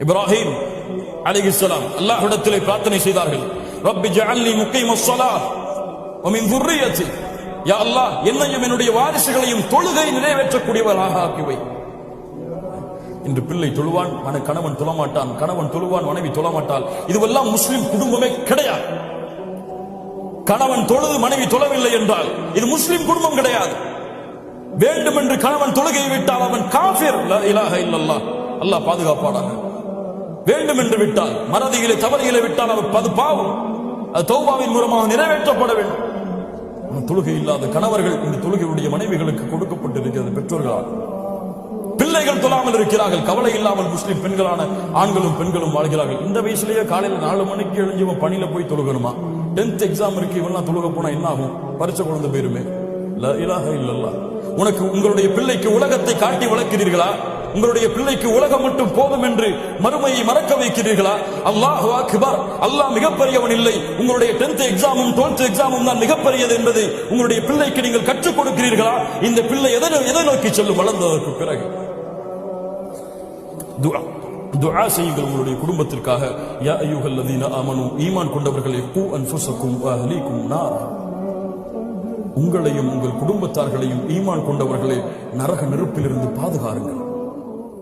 இப்ராஹிம் அலைஹிஸ்ஸலாம் அல்லாஹ்விடத்திலே பிரார்த்தனை செய்தார்கள். ரப்பி ஜஅல்னி முகீமஸ் ஸலாத் வ மின் ذُرِّيَّتِي, யா அல்லாஹ் என்னையும் என்னுடைய வாரிசுகளையும் தொழுகை நிறைவேற்றக்கூடியவர்களாக ஆக்கி வை. இன்று பிள்ளை தொழுவான், கணவன் தொழமாட்டான், கணவன் தொழுவான், மனைவி தொழமாட்டாள். இதுவெல்லாம் முஸ்லிம் குடும்பமே கிடையாது. கணவன் தொழுது மனைவி தொழவில்லை என்றால் இது முஸ்லிம் குடும்பம் கிடையாது. வேண்டும் என்று கணவன் தொழுகையை விட்டால் அவன் காஃபிர். லா இலாஹ இல்லல்லாஹ், அல்லாஹ் பாதுகாப்பானாக. வேண்டும் என்று விட்டால், மறதிகளை தவறுகளை விட்டால் அவர் அது பாவம், அது தௌபாவின் மூலமாக நிறைவேற்றப்பட வேண்டும். தொழுகை இல்லாத கணவர்கள் இந்த தொழுகையுடைய மனைவிகளுக்கு கொடுக்கப்பட்டிருக்கிறது பெற்றோர்களால். பிள்ளைகள் தொழாமல் இருக்கிறார்கள், கவலை இல்லாமல் முஸ்லிம் பெண்களான ஆண்களும் பெண்களும் வாழ்கிறார்கள். இந்த வயசுலயே காலையில் 4 மணிக்கு எழுஞ்சி பணியில போய் தொழுகணுமா? 10th எக்ஸாம் இருக்கு, இவெல்லாம் தொழுக போனா என்ன ஆகும்? பரிச்சை குழந்தை போயிருமே. லா இலாஹ இல்லல்லாஹ். உனக்கு உங்களுடைய பிள்ளைக்கு உலகத்தை காட்டி வளர்க்கிறீர்களா? உங்களுடைய பிள்ளைக்கு உலகம் மட்டும் போதும் என்று மறுமையை மறக்க வைக்கிறீர்களா? அல்லாஹு அக்பர், அல்லாஹ் மிகப்பெரியவன் இல்லை, உங்களுடைய 10th எக்ஸாமும் 12th எக்ஸாமும் தான் மிகப்பெரியது என்பது உங்களுடைய பிள்ளைக்கு நீங்கள் கற்றுக் கொடுக்கிறீர்களா? இந்த பிள்ளை எதை நோக்கி செல்லும் வளர்ந்ததற்கு பிறகு? துஆ செய்யுங்கள் உங்களுடைய குடும்பத்திற்காக. யா அய்யுஹல்லதீன ஆமனூ, ஈமான் கொண்டவர்களே, கூ அன்ஃபுஸக்கும் வ அஹ்லீக்கும் நார், உங்களையும் உங்கள் குடும்பத்தார்களையும் ஈமான் கொண்டவர்களே நரக நெருப்பிலிருந்து பாதுகாருங்கள்.